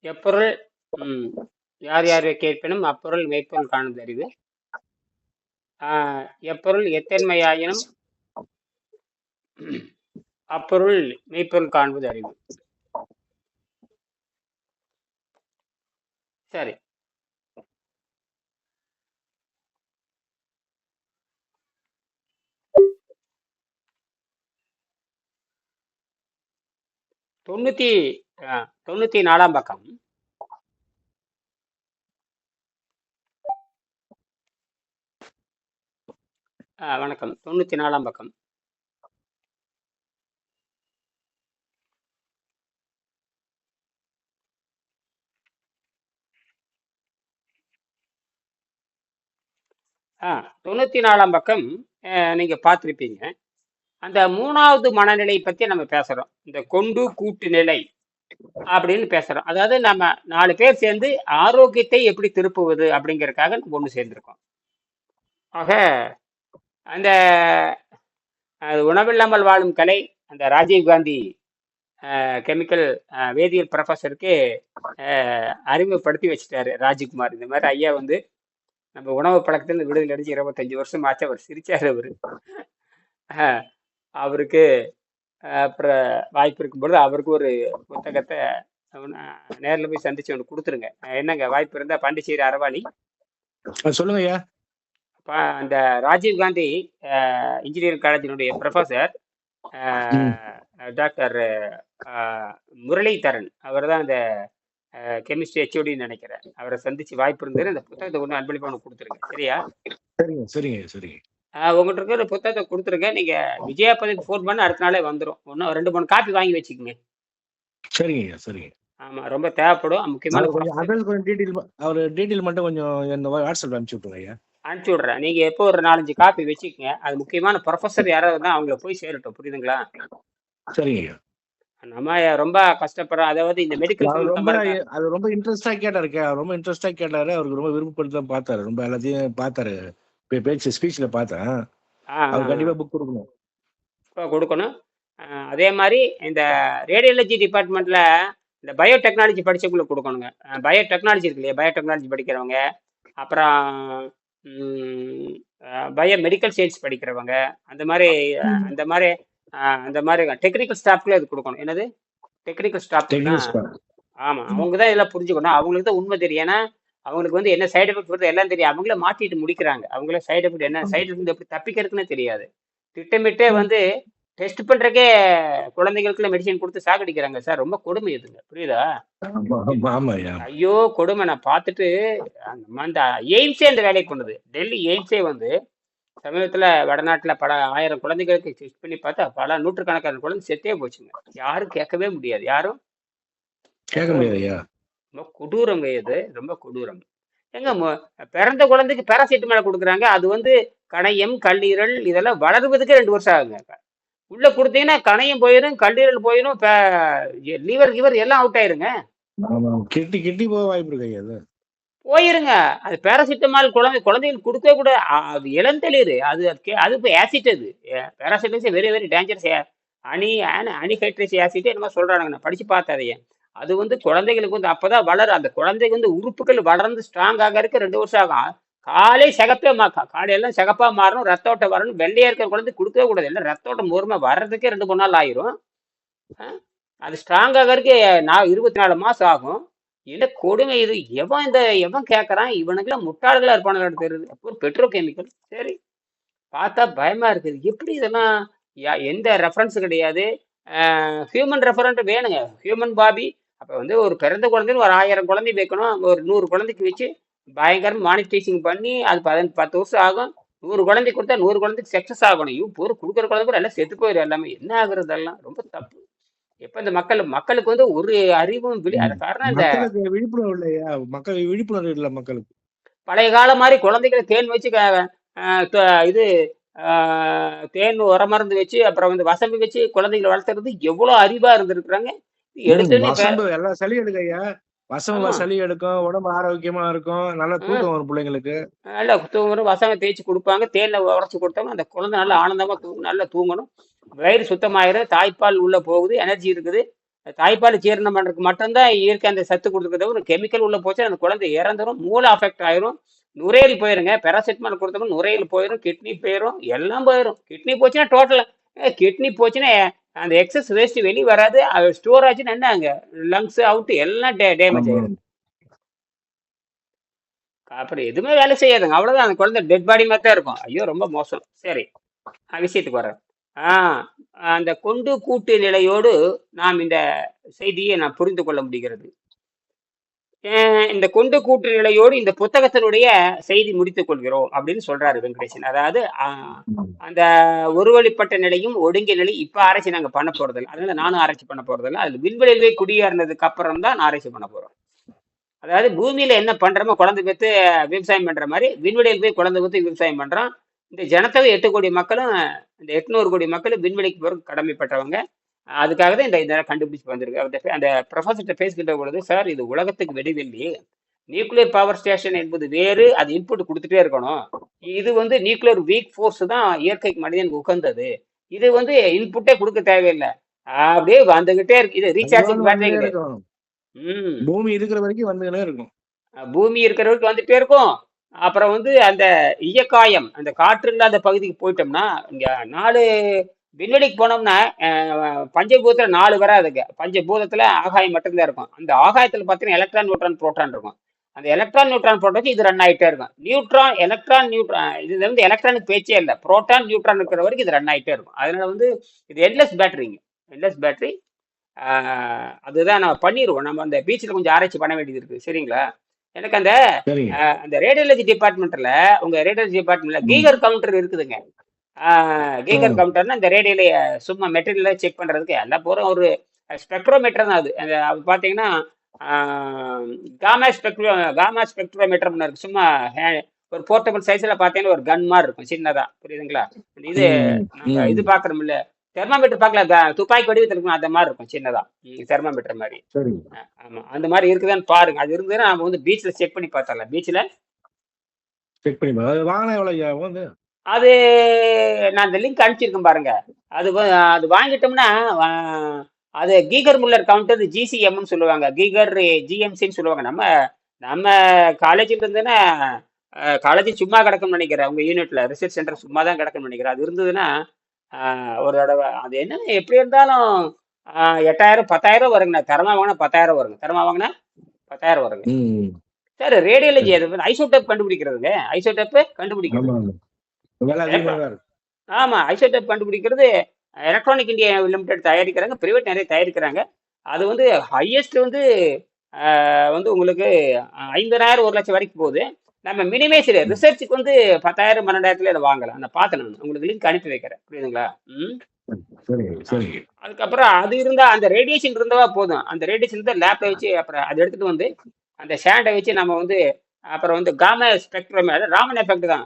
எப்பொருள் ம், யார் யார் கேட்பினும் அப்பொருள் மெய்ப்பொருள் காணுது அறிவு. எப்பொருள் எத்தன்மையாயினும் அப்பொருள் மெய்ப்பொருள் காண்பது அறிவு. சரி, தொண்ணூத்தி 94ஆம் பக்கம். வணக்கம். 94ஆம் பக்கம். ஆ 94ஆம் பக்கம். நீங்க பார்த்திருப்பீங்க. அந்த மூணாவது மனநிலை பத்தி நம்ம பேசுறோம். இந்த கொண்டு கூட்டு நிலை அப்படின்னு பேசுறோம். அதாவது நம்ம 4 பேர் சேர்ந்து ஆரோக்கியத்தை எப்படி திருப்புவது அப்படிங்கறதுக்காக நம்ம ஒண்ணு சேர்ந்திருக்கோம். ஆக அந்த உணவில்லாமல் வாழும் கலை, அந்த ராஜீவ் காந்தி கெமிக்கல் வேதியியல் ப்ரொஃபஸருக்கு அறிமுகப்படுத்தி வச்சுட்டாரு ராஜ்குமார். இந்த மாதிரி ஐயா வந்து நம்ம உணவு பழக்கத்தில் விடுதலை அடைஞ்சு 25 வருஷம் ஆச்சு. அவர் சிரிச்சாரு. அவருக்கு அப்புறம் வாய்ப்பு இருக்கும்பொழுது அவருக்கு ஒரு புத்தகத்தை நேரில் போய் சந்திச்சு ஒன்று கொடுத்துருங்க. என்னங்க வாய்ப்பு இருந்தா பாண்டிச்சேரி அரவாணி சொல்லுங்க ஐயா. அந்த ராஜீவ் காந்தி இன்ஜினியரிங் காலேஜினுடைய ப்ரொஃபஸர் டாக்டர் முரளிதரன், அவர் தான் அந்த கெமிஸ்ட்ரி ஹெச்ஓடின்னு நினைக்கிறேன். அவரை சந்திச்சு வாய்ப்பு இருந்தது அந்த புத்தகத்தை ஒன்று அன்பளிப்பா ஒன்று கொடுத்துருங்க. சரியா? சரிங்க சரிங்க சரிங்க. உங்கள்கிட்ட இருக்கிற புத்தகத்தை கொடுத்துருங்க. நீங்க விஜயாபதிக்கு ஃபோன் பண்ண அடுத்த நாளே வந்துடும். ஒன்றும் 2-3 காப்பி வாங்கி வச்சுக்கோங்க. சரிங்க ஐயா சரிங்க. ஆமா, ரொம்ப தேவைப்படும். முக்கியமான கொஞ்சம் டீட்டெயில் மட்டும் கொஞ்சம் வாட்ஸ்அப்ல அனுப்பிச்சு விட்டுருங்க ஐயா. அனுப்பிச்சு விடுறேன். நீங்க எப்போ ஒரு 4-5 காப்பி வச்சுக்கோங்க. அது முக்கியமான ப்ரொஃபஸர் யாராவது தான் அவங்கள போய் சேரட்டும். புரியுதுங்களா? சரிங்க ஐயா. நம்ம ரொம்ப கஷ்டப்படுறோம். அதாவது இந்த மெடிக்கல் அது ரொம்ப இன்ட்ரெஸ்டா கேட்டாரு. ரொம்ப இன்ட்ரெஸ்டா கேட்டாரு. அவருக்கு ரொம்ப விருப்பப்பட்டு தான் பார்த்தாரு. ரொம்ப எல்லாத்தையும் பார்த்தாரு. பேச்சு ஸ்பீச்ல பார்த்தேன். அவர் கண்டிப்பா புக் கொடுக்கணும். அதே மாதிரி இந்த ரேடியாலஜி டிபார்ட்மெண்ட்ல இந்த பயோடெக்னாலஜி படிச்சவங்களுக்கு கொடுக்கணுங்க. பயோடெக்னாலஜி இருக்கு இல்லையா, பயோடெக்னாலஜி படிக்கிறவங்க, அப்புறம் பயோ மெடிக்கல் சயின்ஸ் படிக்கிறவங்க, அந்த மாதிரி டெக்னிக்கல் ஸ்டாஃப்ல இது கொடுக்கணும். என்னது டெக்னிக்கல் ஸ்டாஃப்? ஆமா, அவங்க தான் இதெல்லாம் புரிஞ்சுக்கணும். அவங்களுக்கு தான் உண்மை தெரியும். ஏன்னா அவங்களுக்கு வந்து என்ன சைடு எஃபெக்ட் வருது எல்லாம் தெரியும். அவங்கள மாட்டிட்டு முடிக்கிறாங்க. அவங்கள சைடு எஃபெக்ட் என்ன சைடு எஃபெக்ட் எப்படி தப்பிக்கிறதுக்குன்னு தெரியாது. திட்டமிட்டே வந்து டெஸ்ட் பண்றக்கே குழந்தைகளுக்குள்ள மெடிசன் கொடுத்து சாகடிக்கிறாங்க சார். ரொம்ப கொடுமை இதுங்க. புரியுதா? ஐயோ கொடுமை. நான் பார்த்துட்டு அந்த எய்ம்ஸே இந்த வேலையை பண்ணுது. டெல்லி எய்ம்ஸே வந்து சமீபத்துல வடநாட்டுல பல 1000 குழந்தைகளுக்கு டெஸ்ட் பண்ணி பார்த்தா பல நூற்றுக்கணக்கான குழந்தை செத்தே போச்சுங்க. யாரும் கேட்கவே முடியாது. யாரும் கேட்க முடியாது. ரொம்ப கொடூரங்க இது, ரொம்ப கொடூரம். எங்க பிறந்த குழந்தைக்கு பேராசிட்டமால் கொடுக்குறாங்க. அது வந்து கணையம் கல்லீரல் இதெல்லாம் வளருவதுக்கு 2 வருஷம் ஆகுங்க. உள்ள கொடுத்தீங்கன்னா கணையம் போயிடும், கல்லீரல் போயிடும், லிவர் கிவர் எல்லாம் அவுட் ஆயிருங்க. கிட்டி போக வாய்ப்பு இருக்கு. போயிருங்க. அது பேராசிட்டமால் குழந்தைகளுக்கு கொடுக்க கூட அது இளந்தளிர். அது இப்போ ஆசிட். அது paracetamol very very dangerous. Anhydrous acid என்னமோ சொல்றாங்க. நான் படிச்சு பார்த்ததையே. அது வந்து குழந்தைகளுக்கு வந்து அப்பதான் வளரும். அந்த குழந்தைக்கு வந்து உறுப்புகள் வளர்ந்து ஸ்ட்ராங் ஆகிறதுக்கு 2 வருஷம் ஆகும். காலை சிகப்பே காலையெல்லாம் சிகப்பா மாறணும், ரத்த ஓட்டம் வரணும். வெள்ளையா இருக்கிற குழந்தை கொடுக்கவே கூடாது. இல்லை ரத்த ஓட்டம் ஒருமை வர்றதுக்கே 2-3 நாள் ஆயிரும். அது ஸ்ட்ராங் ஆகிறதுக்கு 24 மாசம் ஆகும். இல்லை கொடுமை இது. எவன் கேட்கறான்? இவனுக்குலாம் முட்டாள்களா இருப்பானு தெரியுது. அப்போ பெட்ரோ கெமிக்கல். சரி, பார்த்தா பயமா இருக்குது. எப்படி இதெல்லாம் எந்த ரெஃபரன்ஸ் கிடையாது. ஹியூமன் ரெஃபரன்ட் வேணுங்க. Human Bobby. அப்போ வந்து ஒரு பிறந்த குழந்தைன்னு ஒரு 1000 குழந்தை வைக்கணும். ஒரு 100 குழந்தைக்கு வச்சு பயங்கரம் மானிட்டைசிங் பண்ணி அது 10 வருஷம் ஆகும். 100 குழந்தை கொடுத்தா 100 குழந்தைக்கு சக்சஸ் ஆகணும். ஒரு கொடுக்குற குழந்தை கூட எல்லாம் செத்து போயிடும். எல்லாமே என்ன ஆகுறது? எல்லாம் ரொம்ப தப்பு. எப்ப இந்த மக்களுக்கு வந்து ஒரு அறிவும் காரணம் இந்த விழிப்புணர்வு இல்லையா? விழிப்புணர்வு இல்லை மக்களுக்கு. பழைய காலம் மாதிரி குழந்தைகளை தேன் வச்சு இது தேன் உரமருந்து வச்சு அப்புறம் வந்து வசம்பு வச்சு குழந்தைகளை வளர்த்துறது எவ்வளவு அறிவா இருந்திருக்கிறாங்க. எல்லாம் சளி எடுக்கையா, வசம்ப சளி எடுக்கும், உடம்பு ஆரோக்கியமா இருக்கும், நல்லா தூக்கம் வரும் பிள்ளைங்களுக்கு. நல்லா தூக்கம் வரும். வசம்ப தேய்ச்சி கொடுப்பாங்க. தேன்ல உரைச்சு கொடுத்தாங்க. அந்த குழந்தை நல்லா ஆனந்தமா நல்லா தூங்கணும். வயிறு சுத்தமாயிரும். தாய்ப்பால் உள்ள போகுது. எனர்ஜி இருக்குது. தாய்ப்பால் ஜீரணம் பண்றதுக்கு மட்டும்தான் இயற்கை அந்த சத்து கொடுக்குறது. ஒரு கெமிக்கல் உள்ள போச்சு அந்த குழந்தை இறந்துரும், மூளை அஃபெக்ட் ஆயிரும், நுரையீரல் போயிருங்க. பேராசிட்டமால் கொடுத்தோம்னா நுரையீரல் போயிடும், கிட்னி போயிடும், எல்லாம் போயிடும். கிட்னி போச்சுன்னா டோட்டல், கிட்னி போச்சுன்னா அந்த எக்ஸஸ் வேஸ்ட் வெளியே வராது, ஸ்டோர் ஆச்சுன்னா என்ன அங்க லங்ஸ் அவுட் எல்லாம் டேமேஜ் ஆமா. ஆயிரும். அப்புறம் எதுவுமே வேலை செய்யாதுங்க, அவ்வளவுதான். அந்த குழந்தை டெட் பாடி மாதிரி தான் இருக்கும். ஐயோ ரொம்ப மோசம். சரி, விஷயத்துக்கு வரேன். ஆஹ் அந்த கொண்டு கூட்டு நிலையோடு நாம் இந்த செய்தியை நான் புரிந்து கொள்ள முடிகிறது. இந்த கொண்டு கூட்டு நிலையோடு இந்த புத்தகத்தினுடைய செய்தி முடித்துக் கொள்கிறோம் அப்படின்னு சொல்றாரு வெங்கடேசன். அதாவது அந்த ஒரு வழிப்பட்ட நிலையும் ஒடுங்கிய நிலை இப்ப ஆராய்ச்சி நாங்க பண்ண போறதில்லை, அதனால நானும் ஆராய்ச்சி பண்ண போறதில்லை. அதுல விண்வெளியிலே குடியேறினதுக்கு அப்புறம் தான் ஆராய்ச்சி பண்ண போறோம். அதாவது பூமியில என்ன பண்றோமோ குழந்தை பெற்று விவசாயம் பண்ற மாதிரி விண்வெளியில் போய் குழந்தை பெற்று விவசாயம் பண்றோம். இந்த ஜனத்தொகை 8 கோடி மக்களும், இந்த 800 கோடி மக்களும் விண்வெளிக்கு போற கடமைப்பட்டவங்க. அதுக்காக தான் இந்த கண்டுபிடிச்சு வந்திருக்கு. அந்த ப்ரொஃபஸர்கிட்ட பேசிக்கிட்ட பொழுது, சார் இது உலகத்துக்கு வெடிவில்லை, நியூக்ளியர் பவர் ஸ்டேஷன் என்பது வேறு, அது இன்புட் கொடுத்துட்டே இருக்கணும். இது நியூக்ளியர் வீக் ஃபோர்ஸ் தான் இயற்கைக்கு மனிதனுக்கு உகந்தது, இது இன்புட்டே கொடுக்க தேவையில்லை, அப்படியே வந்துகிட்டே இருக்கு. இது ரீசார்ஜிங் பேட்டரி கிடையாது. பூமி இருக்கிற வரைக்கும் வந்துகிட்டே இருக்கும். பூமி இருக்கிற வரைக்கும் வந்துட்டே இருக்கும். அப்புறம் அந்த இயக்காயம், அந்த காற்று இல்லாத பகுதிக்கு போயிட்டோம்னா, இங்க 4 விண்வெளிக்கு போனோம்னா பஞ்சபூதத்துல 4 வராதுங்க. பஞ்சபூதத்துல ஆகாயம் மட்டும்தான் இருக்கும். அந்த ஆகாயத்துல பார்த்தீங்கன்னா எலக்ட்ரான், நியூட்ரான், புரோட்டான் இருக்கும். அந்த எலக்ட்ரான், நியூட்ரான், புரோட்டான் இது ரன் ஆகிட்டே இருக்கும். நியூட்ரான், எலக்ட்ரான், நியூட்ரான், இது எலக்ட்ரானுக்கு பேச்சே இல்லை. புரோட்டான், நியூட்ரான் இருக்கிற வரைக்கும் இது ரன் ஆகிட்டே இருக்கும். அதனால இது என்லெஸ் பேட்டரிங்க, என்லெஸ் பேட்டரி. அதுதான் நம்ம பண்ணிடுவோம். நம்ம அந்த பீச்சில் கொஞ்சம் ஆராய்ச்சி பண்ண வேண்டியது இருக்கு, சரிங்களா? எனக்கு அந்த ரேடியாலஜி டிபார்ட்மெண்ட்ல, உங்க ரேடியாலஜி டிபார்ட்மெண்ட்ல கீகர் கவுண்டர் இருக்குதுங்க. கீகர் கவுண்டர்னா இந்த ரேடியோல சும்மா மெட்டீரியல செக் பண்றதுக்கு எல்லாம் போற ஒரு ஸ்பெக்ட்ரோமீட்டர் தான் அது. அது பாத்தீங்கன்னா காமா ஸ்பெக்ட்ரோமீட்டர் இருக்கு. சும்மா ஒரு போர்ட்டபிள் சைஸ்ல பாத்தீங்கன்னா ஒரு கன் மாதிரி இருக்கும், சின்னதா, புரியுதுங்களா? இது நம்ம இது பாக்குறோம்ல, தெர்மாமீட்டர் பார்க்கல, துப்பாக்கி வடிவத்தில் இருக்கும், அந்த மாதிரி இருக்கும், சின்னதா தெர்மாமீட்டர் மாதிரி. ஆமா, அந்த மாதிரி இருக்குதான்னு பாருங்க. அது இருந்ததுன்னா நம்ம பீச்ல செக் பண்ணி பார்த்தரலாம். பீச்ல செக் பண்ணி வாங்கினா எவ்வளவு? அது நான் இந்த லிங்க் அனுப்பிச்சிருக்கேன் பாருங்க. அது வாங்கிட்டோம்னா அது கீகர் முல்லர் கவுண்டர் ஜிசிஎம்னு சொல்லுவாங்க, கீகர் ஜிஎம்சின்னு சொல்லுவாங்க. நம்ம காலேஜில் இருந்ததுன்னா, காலேஜ் சும்மா கிடக்கும்னு நினைக்கிறேன், உங்க யூனிட்ல ரிசர்ச் சென்டர் சும்மா தான் கிடக்கும்னு நினைக்கிறேன். அது இருந்ததுன்னா ஒரு தடவை அது என்னன்னு எப்படி இருந்தாலும் 8000 10,000 வருங்க. தரமா வாங்கினா 10,000 வருங்க. தரமா வாங்கினா 10,000 வருங்க. சார் ரேடியாலஜி ஐசோடோப் கண்டுபிடிக்கிறதுங்க, ஐசோடோப் கண்டுபிடிக்கிறது. ஆமா, ஐசோடோப் கண்டுபிடிக்கிறது எலக்ட்ரானிக் இந்தியா லிமிடெட் தயாரிக்கிறாங்க, பிரைவேட் நிறைய தயாரிக்கிறாங்க. அது ஹையஸ்ட் உங்களுக்கு 50,000 1 லட்சம் வரைக்கும் போகுது. நம்ம மினிமைஸ்ல ரிசர்ச்சுக்கு 10,000 12,000 வாங்கலாம். நான் பார்த்தேன், நான் உங்களுக்கு லிங்க் அனுப்பி வைக்கிறேன், புரியுதுங்களா? அதுக்கப்புறம் அது இருந்தா, அந்த ரேடியேஷன் இருந்தா போதும். அந்த ரேடியேஷன் தான் லேப்ல வச்சு, அப்புறம் அதை எடுத்துட்டு அந்த ஷேண்டை வச்சு நம்ம அப்புறம் காமா ஸ்பெக்ட்ரோமீட்டர், ராமன் எஃபெக்ட் தான்,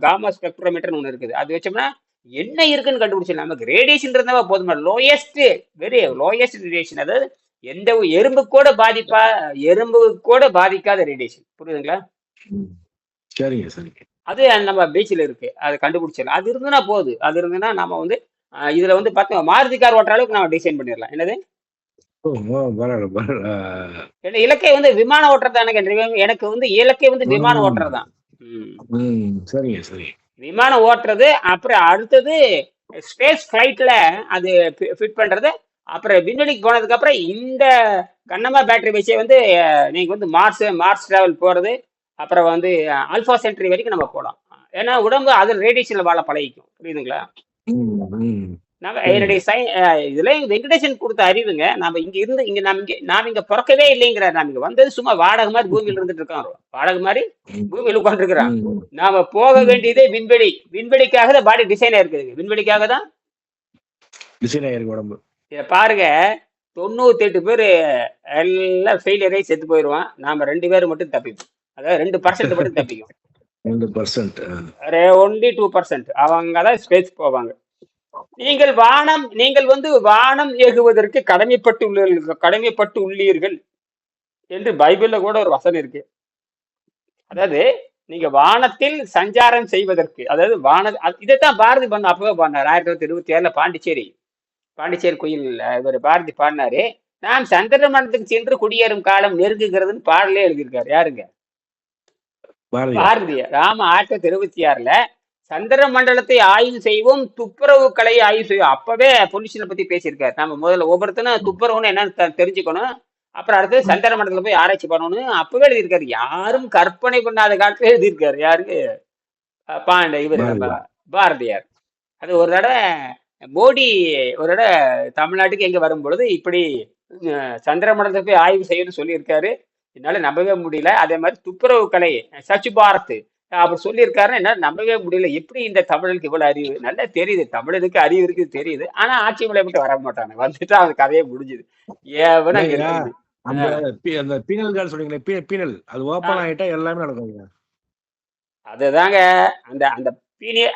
காமா ஸ்பெக்ட்ரோமீட்டர்னு ஒன்று இருக்குது. அது வச்சோம்னா என்ன இருக்குன்னு கண்டுபிடிச்சிடலாம். நமக்கு ரேடியேஷன் இருந்தா போதுமா, லோயஸ்ட், வெரி லோயஸ்ட் ரேடியேஷன். அதாவது எந்த எறும்பு கூட பாதிக்காத ரேடியேஷன், புரியுதுங்களா? சரிங்க, சரிங்க. அது நம்ம பீச்சில் இருக்கு, அதை கண்டுபிடிச்சிடலாம். அது இருந்துன்னா போகுது. அது இருந்துன்னா நம்ம இதுல பார்த்தோம் மாருதி கார் ஓட்டுற அளவுக்கு நம்ம டிசைன் பண்ணிடலாம். என்னது இலக்கை விமானம் ஓட்டுறது தானே. எனக்கு இலக்கை விமானம் ஓட்டுறது தான். சரிங்க, சரி. விமானம் ஓட்டுறது, அப்புறம் அடுத்தது ஸ்பேஸ் ஃபிளைட்ல அது ஃபிட் பண்றது, அப்புறம் விண்வெளிக்கு போனதுக்கு அப்புறம் இந்த கண்ணம்மா பேட்டரி வச்சு நீங்க மார்ஸ் டிராவல் போறது, அப்புறம் ஆல்பா சென்ட்ரி வரைக்கும் நம்ம போகலாம். ஏன்னா உடம்பு அதில் ரேடியேஷன்ல வாழ பழகிக்கும், புரியுதுங்களா? நம்ம என்னுடைய இதுல வெங்கடேசன் கொடுத்த அறிவுங்க. நம்ம இங்க இருந்து நாம இங்க பிறக்கவே இல்லைங்கிற, நாம இங்க வந்தது சும்மா வாடகை மாதிரி பூமியில இருந்துட்டு இருக்கோம், வாடகை மாதிரி பூமியில உட்கார்ந்து இருக்கிறோம். நாம போக வேண்டியதே விண்வெளி. விண்வெளிக்காக தான் பாடி டிசைன் ஆயிருக்குதுங்க, விண்வெளிக்காக தான் டிசைன் ஆயிருக்கு உடம்பு. இதை பாருங்க, 98 பேர் எல்லாம் ஃபெயிலியர் ஆகி செத்து போயிடுவான். நாம 2 பேர் மட்டும் தப்பிப்போம். அதாவது 2% மட்டும் தப்பிக்கும். 2%, only 2% அவங்க தான் ஸ்பேஸ் போவாங்க. நீங்கள் வானம் ஏகுவதற்கு கடமைப்பட்டு உள்ளீர்கள் என்று பைபிள்ல கூட ஒரு வசனம் இருக்கு. அதாவது நீங்க வானத்தில் சஞ்சாரம் செய்வதற்கு, அதாவது இதைத்தான் பாரதி அப்பவே பாடினார் 1927 பாண்டிச்சேரி கோயில் இவர் பாரதி பாடினாரு. நாம் சந்திர மண்டலத்துக்கு சென்று குடியேறும் காலம் நெருங்குகிறதுன்னு பாடலே எழுதியிருக்காரு. யாருங்க? பாரதியார். பாரதியார். ஆமா, 1926ல சந்திர மண்டலத்தை ஆய்வு செய்வோம், துப்புரவு கலையை ஆய்வு செய்வோம். அப்பவே பொல்யூஷனை பத்தி பேசியிருக்காரு. நம்ம முதல்ல ஒவ்வொருத்தரும் துப்புரவுன்னு என்னன்னு தெரிஞ்சுக்கணும். அப்புறம் அடுத்து சந்திர மண்டலத்துல போய் ஆராய்ச்சி பண்ணணும்னு அப்பவே எழுதியிருக்காரு. யாரும் கற்பனை பண்ணாத காலத்துல எழுதியிருக்காரு. யாருக்கு? இவர் நம்ம பாரதியார். பாரதியார். அது ஒரு தடவை மோடி ஒரு தடவை தமிழ்நாட்டுக்கு எங்க வரும் பொழுது இப்படி சந்திர மண்டலத்தை போய் ஆய்வு செய்யணும்னு சொல்லியிருக்காரு. என்னால நம்பவே முடியல. அதே மாதிரி துப்புரவு கலை சச் பாரத் அவர் சொல்லியிருக்காருன்னு என்னால நம்பவே முடியல. எப்படி இந்த தமிழனுக்கு இவ்வளவு அறிவு? நல்லா தெரியுது, தமிழனுக்கு அறிவு இருக்குது தெரியுது. ஆனா ஆட்சி மொழியை மட்டும் வர மாட்டாங்க. வந்துட்டா அந்த கதையே முடிஞ்சுது. ஏவனா இல்லையா இருக்கிறது. அந்த அந்த பீனல் கார்டு சொன்னீங்களே, பீனல் அது ஓப்பன் ஆயிட்டா எல்லாமே நடக்குங்க. அதுதாங்க அந்த அந்த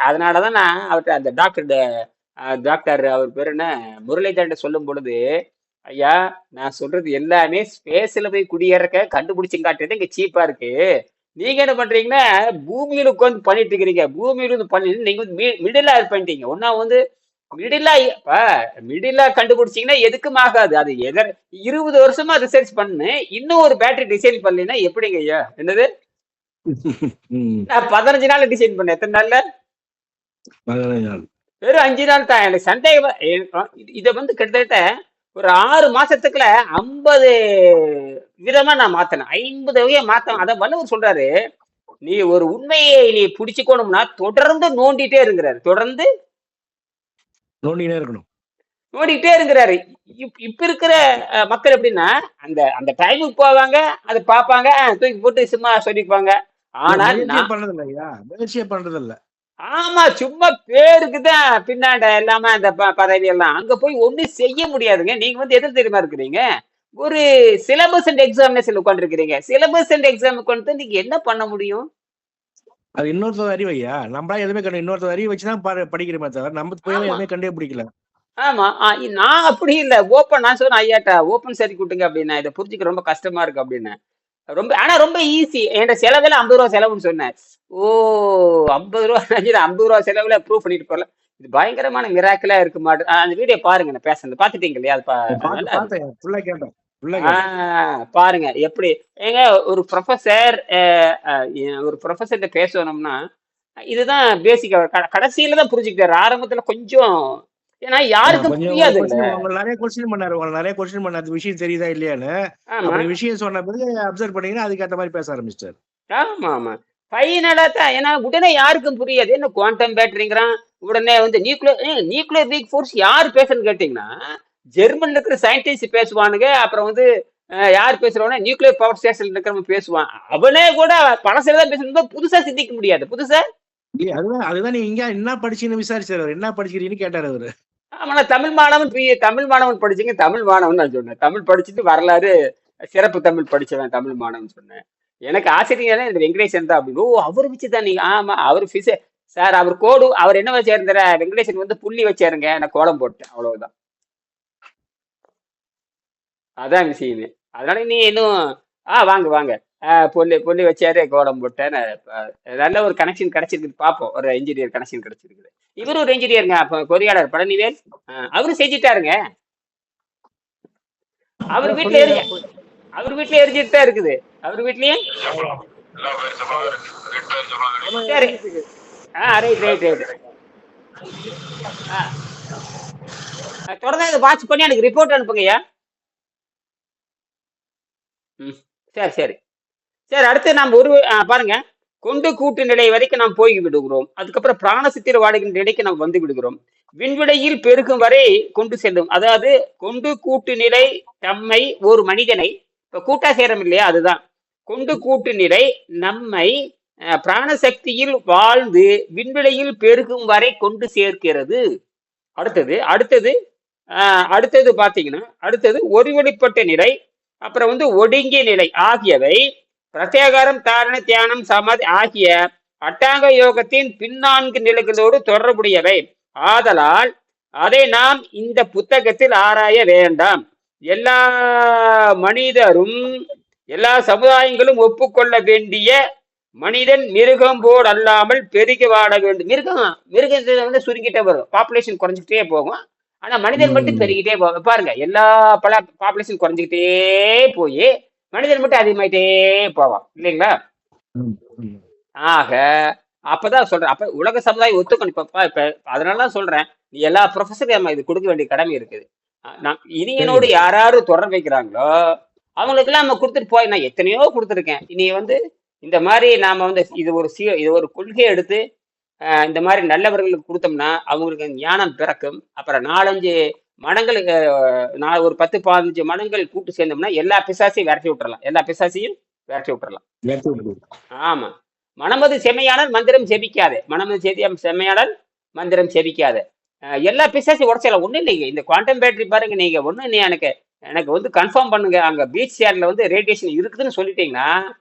அதனாலதான் நான் அவர்கிட்ட அந்த டாக்டர் அவர் பேர் என்ன, முரளிதரன் சொல்லும் பொழுது, ஐயா நான் சொல்றது எல்லாமே ஸ்பேஸ்ல போய் குடியேறக்க கண்டுபிடிச்சு காட்டுறது இங்க சீப்பா இருக்கு. நீங்க என்ன பண்றீங்கன்னா பூமியில உட்காந்து பண்ணிட்டு இருக்கிறீங்க. பூமியில இருந்து பண்ணி நீங்க வந்து மிடிலா பண்ணிட்டீங்க. ஒன்னா வந்து மிடிலா கண்டுபிடிச்சீங்கன்னா எதுக்கும் ஆகாது. அது 20 வருஷமா ரிசர்ச் பண்ணு, இன்னும் ஒரு பேட்டரி டிசைன் பண்ணலைன்னா எப்படிங்க ஐயா? என்னது? நான் 15 நாள் டிசைன் பண்ணேன். எத்தனை நாள்ல? 15 நாள். வெறும் 5 நாள் தான். எனக்கு சந்தேகம். இதை வந்து கிட்டத்தட்ட ஒரு 6 மாசத்துக்குள்ள 50 விதமா நான் மாத்தினேன். 50 வகையை மாத்தேன். அத வள்ளுவர் சொல்றாரு, நீ ஒரு உண்மையை நீ பிடிச்சுக்கணும்னா தொடர்ந்து நோண்டிட்டே இருக்கிறாரு. தொடர்ந்து நோண்டினே இருக்கணும். நோண்டிட்டே இருக்கிறாரு. இப்ப இருக்கிற மக்கள் எப்படின்னா அந்த அந்த டைமுக்கு போவாங்க, அதை பார்ப்பாங்க, தூக்கி போட்டு சும்மா சொல்லிக்குவாங்க. ஆனால் முயற்சியே பண்றது இல்ல. ஆமா, சும்மா பேருக்குதான் பின்னாண்ட எல்லாமே அந்த பதவி எல்லாம். அங்க போய் ஒண்ணும் செய்ய முடியாதுங்க. நீங்க வந்து எதில் தெரியுமா இருக்கிறீங்க? ஒரு சிலபஸ் அண்ட் எக்ஸாமினேஷன் உட்கார்ந்து இருக்கிறீங்க. சிலபஸ் அண்ட் எக்ஸாம் உட்கார்ந்து நீங்க என்ன பண்ண முடியும்? அது இன்னொருத்தர் அறிவையா, நம்மளா எதுவுமே கண்டு இன்னொருத்தர் அறிவு வச்சுதான் படிக்கிறோமே தவிர நம்ம போய் எதுவுமே கண்டே பிடிக்கல. ஆமா, நான் அப்படி இல்ல. ஓப்பன் நான் சொன்னேன் ஐயாட்டா, ஓப்பன் சரி கூட்டுங்க அப்படின்னா, இதை புரிஞ்சுக்க ரொம்ப கஷ்டமா இருக்கு அப்படின்னு. ஆனா ரொம்ப ஈஸி. என் செலவுல 50 ரூபா செலவுன்னு சொன்னேன். ஓ 50 ரூபா 50 ரூபா செலவுல ப்ரூவ் பண்ணிட்டு போறல. இது பயங்கரமான மிராக்கிளா இருக்கு மாட்டு. அந்த வீடியோ பாருங்க, நான் பேசுறது பாத்துட்டீங்க இல்லையா? பாருங்க எப்படி ஏங்க ஒரு ப்ரொஃபசர் பேசணும்னா இதுதான் பேசிக். கடைசியில தான் புரிஞ்சுக்கிட்டாரு. ஆரம்பத்துல கொஞ்சம், ஏன்னா யாருக்கும் புரியாது. நிறைய கொஸ்டின் பண்ணாரு விஷயம் தெரியுதா இல்லையான்னு. விஷயம் சொன்ன பிறகு அப்சர்வ் பண்ணீங்கன்னா அதுக்கேற்ற மாதிரி பேச ஆரம்பிச்சாரு. ஆமா ஆமா, ஃபைனலா தான். ஏன்னா உடனே யாருக்கும் புரியாது. என்ன குவாண்டம் பேட்டரிங்கிறான், உடனே வந்து நியூக்ளியர் வீக் ஃபோர்ஸ் யார் பேசுறன்னு கேட்டீங்கன்னா ஜெர்மன்ல இருக்கிற சயின்டிஸ்ட் பேசுவானுங்க. அப்புறம் வந்து யார் பேசுறவனா நியூக்ளியர் பவர் ஸ்டேஷன்ல இருக்கிறவங்க பேசுவான். அவனே கூட பழசெல்லாம் பேசணும், புதுசா சிந்திக்க முடியாது. புதுசா அதுதான் நீ இங்க என்ன படிச்சீங்கன்னு விசாரிச்சாரு. என்ன படிக்கிறீன்னு கேட்டாரு அவரு. ஆமா, தமிழ் மாணவன் படிச்சீங்க. தமிழ் மாணவன் நான் சொன்னேன். தமிழ் படிச்சுட்டு வரலாறு சிறப்பு தமிழ் படிச்சவன் தமிழ் மாணவன் சொன்னேன். எனக்கு ஆசிரியர் இந்த வெங்கடேசன் தான் அப்படின்னு. ஓ அவர் வச்சுதான் நீங்க? ஆமா, அவர் சார் அவர் கோடு அவர் என்ன வச்சாருந்த வெங்கடேசன் வந்து புள்ளி வச்சாருங்க, நான் கோலம் போட்டேன், அவ்வளவுதான். அதான் விஷயமே. அதனால நீ இன்னும் வாங்க வாங்க, பொல்லி வச்சாரு, கோலம் போட்டேன். நல்ல ஒரு கனெக்ஷன் கிடைச்சிருக்கு. பார்ப்போம், ஒரு இன்ஜினியர் கனெக்ஷன் கிடைச்சிருக்குது. இவரு ஒரு இன்ஜினியருங்க, பொறியாளர் பழனிவேல். அவரு செஞ்சுட்டாருங்க. அவர் வீட்டுல எரிஞ்சிட்டு தான் இருக்குது. அவர் வீட்லயும் சரி. ரைட். தொடர்ந்து வாட்ச் பண்ணி எனக்கு ரிப்போர்ட் அனுப்புங்கய்யா. சரி. அடுத்து நாம் பாருங்க, கொண்டு கூட்டு நிலை வரைக்கும் நாம் போய் விடுகிறோம். அதுக்கப்புறம் பிராணசித்திர வாடுகின்ற நிலைக்கு நாம் வந்து விடுகிறோம். விண்வெளியில் பெருகும் வரை கொண்டு செல்லும். அதாவது கொண்டு கூட்டு நிலை தம்மை ஒரு மனிதனை இப்ப கூட்டா சேரம் இல்லையா, அதுதான் கொண்டு கூட்டு நிலை நம்மை பிராணசக்தியில் வாழ்ந்து விண்வெளியில் பெருகும் வரை கொண்டு சேர்க்கிறது. அடுத்தது பாத்தீங்கன்னா, அடுத்தது ஒருவெளிப்பட்ட நிலை, அப்புறம் வந்து ஒடுங்கிய நிலை ஆகியவை பிரத்யேகாரம், தாரண, தியானம், சமாதி ஆகிய அட்டாங்க யோகத்தின் பின்னான்கு நிலைகளோடு தொடர்புடையவை. ஆதலால் அதை நாம் இந்த புத்தகத்தில் ஆராய வேண்டாம். எல்லா மனிதரும் எல்லா சமுதாயங்களும் ஒப்புக்கொள்ள வேண்டிய மனிதன் மிருகம் போல் அல்லாமல் பெருகி வாழ வேண்டும். மிருகத்தை வந்து சுருங்கிட்டே வரும், பாப்புலேஷன் குறைஞ்சிக்கிட்டே போகும். ஆனா மனிதன் மட்டும் ம். பெருகிட்டே பாருங்க, எல்லா பாப்புலேஷன் குறைஞ்சிக்கிட்டே போய் மனிதன் மட்டும் அதிகமாயிட்டே போவான் இல்லைங்களா? ம். ம். ஆக அப்பதான் சொல்றேன், அப்ப உலக சமுதாயம் ஒத்துக்கணும். இப்ப அதனாலதான் சொல்றேன், நீ எல்லா ப்ரொஃபஸரும் நம்ம இது கொடுக்க வேண்டிய கடமை இருக்குது. இனியனோடு சரிங்க. யாராரு தொடர்பு வைக்கிறாங்களோ அவங்களுக்கெல்லாம் நம்ம கொடுத்துட்டு போய், நான் எத்தனையோ கொடுத்துருக்கேன். இனி வந்து இந்த மாதிரி நாம வந்து இது ஒரு கொள்கையை எடுத்து இந்த மாதிரி நல்லவர்களுக்கு கொடுத்தோம்னா அவங்களுக்கு ஞானம் பிறக்கும். அப்புறம் 4-5 மனங்களுக்கு நான் ஒரு 10-15 மனங்கள் கூட்டு சேர்ந்தோம்னா எல்லா பிசாசையும் விரட்டி விட்டுறலாம். எல்லா பிசாசையும் விரட்டி விட்டுறலாம். விரட்டி விட்டுரு. ஆமா. மனமது செம்மையானால் மந்திரம் செபிக்காதே. மனமது செம்மையானால் மந்திரம் செபிக்காதே. எல்லா பிசாசையும் உடைச்சிடலாம். ஒண்ணும் இல்லைங்க. இந்த குவாண்டம் பேட்டரி பாருங்க, நீங்க ஒண்ணு நீ எனக்கு எனக்கு வந்து கன்ஃபார்ம் பண்ணுங்க. அங்க பீச் சேர்ல வந்து ரேடியேஷன் இருக்குதுன்னு சொல்லிட்டீங்கன்னா, ம்.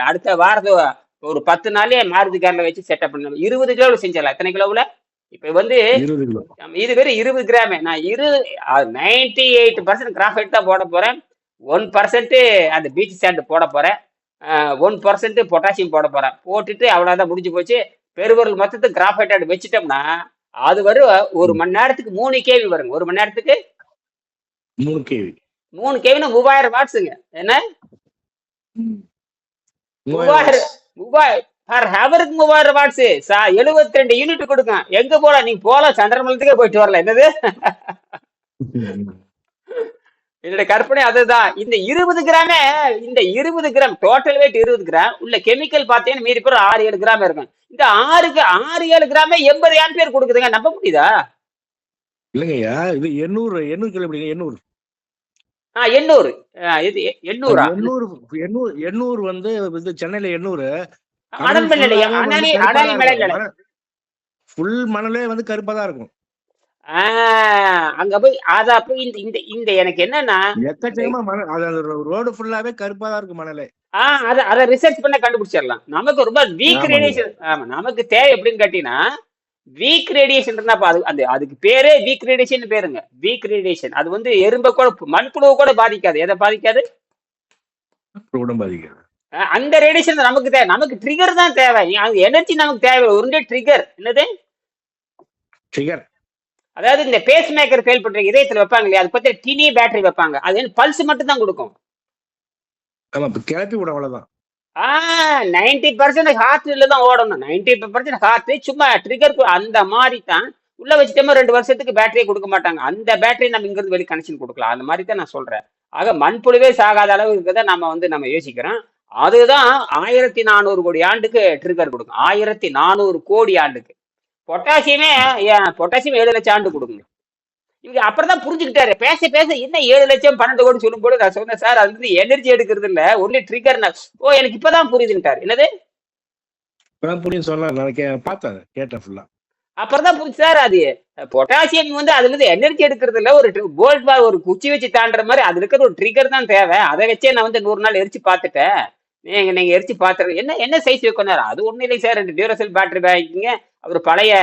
அடுத்த வாரத்து ஒரு 10 நாள்லயே மாருதி கார்ல வச்சு செட்டப் பண்ணணும். 20 கிலோல செஞ்சிடலாம். எத்தனை கிலோவுல? இப்ப வந்து 20 கிலோ. இது வெறும் 20 கிராம். நான் 98% கிராஃபைட் தான் போட போறேன். 1% அந்த பீச் சாண்ட் போட போறேன். 1% பொட்டாசியம் போட போறேன். போட்டுட்டு அவ்வளவுதான், முடிஞ்சு போச்சு. பெருவரல் மொத்தத்துக்கு கிராஃபைட் வச்சுட்டோம்னா அது வரும். ஒரு ம். மணி நேரத்துக்கு 3 கேவி வருங்க. ஒரு மணி நேரத்துக்கு 3 கேவி. 3 கேவினா 3000 வாட்ஸுங்க. என்ன? ம். 3000 வாட்ஸ். 3000 பர் ஹவருக்கு 3000 வாட்ஸ். 72 யூனிட் கொடுக்கும். எங்க போலாம்? நீங்க போலாம், சந்திரமண்டலத்துக்கே போயிட்டு வரலாம். என்னது? ம். என்னோட கற்பனை அதுதான். இந்த 20 கிராமே, இந்த 20 கிராம் டோட்டல் வெயிட் 20 கிராம் உள்ள கெமிக்கல் பார்த்தீங்கன்னா மீறி பேர் 6-7 கிராம் இருக்கும். இந்த 6-7 கிராமே 80 ஆம்பியர் கொடுக்குதுங்க. நம்ப முடியுதா? இல்லைங்கய்யா, இது 800 கேள்விப்பட்டீங்க? 800. 800. இது 800-ஆ? 800 வந்து இது சென்னையில 800. கடல் அனல் மணல் இல்லையா? ஃபுல்லாவே வந்து அனலி கருப்பா அனலி தான் மலை இருக்கும். ஃபுல் மணலே வந்து கருப்பா தான் இருக்கும். அங்க போய் அத போய் இந்த இந்த இந்த எனக்கு என்னன்னா, அந்த எக்கச்சக்கமா மணல். அது அந்த ரோடு ஃபுல்லாவே கருப்பா தான் இருக்கும் மணலே. அத ரிசர்ச் பண்ண கண்டுபிடிச்சிடலாம். நமக்கு ரொம்ப வீக் ஆமாங்க. ரேடியேஷன். ஆமா, நமக்கு தேவை எப்படின்னு கேட்டீங்கன்னா, வீக் ரேடியேஷன் இருந்தா அதுக்கு பேரே வீக் ரேடியேஷன் பேருங்க. வீக் ரேடியேஷன் அது வந்து எறும்ப கூட, மண்புழுவை கூட பாதிக்காது. எதை பாதிக்காது? உடம்பு பாதிக்காது. அந்த ரேடியேஷன் நமக்கு தேவை. நமக்கு ட்ரிகர் தான் தேவை. எனர்ஜி நமக்கு தேவை. ஒரு ட்ரிகர் என்னது? ட்ரிகர். அதாவது இந்த பேஸ் மேக்கர் செயல்படுற இதயத்துல வைப்பாங்க இல்லையா, அது பத்தி டினி பேட்டரி வைப்பாங்க. அது பல்ஸ் மட்டும் தான் கொடுக்கும். ஆமா, இப்ப கிளப்பி விட அவ்வளவுதான். 90% ஹார்ட்ல தான் ஓடணும். 90% ஹார்ட் சும்மா ட்ரிகர். அந்த மாதிரி தான் உள்ள வச்சுட்டோமா 2 வருஷத்துக்கு பேட்டரியை கொடுக்க மாட்டாங்க. அந்த பேட்டரி நம்ம இங்க இருந்து வெளி கனெக்ஷன் கொடுக்கலாம். அந்த மாதிரி தான் நான் சொல்றேன். ஆக மண்புழுவே சாகாத அளவு இருக்கதை நம்ம யோசிக்கிறோம். அதுதான் 1400 கோடி ஆண்டுக்கு ட்ரிகர் கொடுக்கும். 1400 கோடி ஆண்டுக்கு. பொட்டாசியமே பொட்டாசியம் 7 லட்சம் ஆண்டு கொடுக்குங்க. இவங்க அப்புறம் தான் புரிஞ்சுக்கிட்டாரு. பேச பேச என்ன 7 லட்சம் 12 கோடி சொல்லும் போது நான் சொன்னேன், சார் அது வந்து எனர்ஜி எடுக்கிறது இல்ல, ஒன்லி ட்ரிகர். ஓ, எனக்கு இப்பதான் புரியுதுன்ட்டாரு. என்னது? இப்பதான் புரியும் சொன்னா நான் பார்த்தேன், கேட்டேன் ஃபுல்லா. அப்புறம் தான் புரிஞ்சு சார், அது பொட்டாசியம் வந்து அதுல இருந்து எனர்ஜி எடுக்கிறது இல்ல, ஒரு கோல்ட் பார் ஒரு குச்சி வச்சு தாண்டுற மாதிரி அதுல இருக்கிற ஒரு ட்ரிகர் தான் தேவை. அதை வச்சே நான் வந்து 100 நாள் எரிச்சு பார்த்துட்டேன். நீங்க எரிச்சு பார்த்துரு. என்ன சைஸ் வைக்கணும்? அது ஒண்ணும் இல்லை சார், 2 டியூரசெல் பேட்டரி வாங்கிக்கிங்க. அவர் பழைய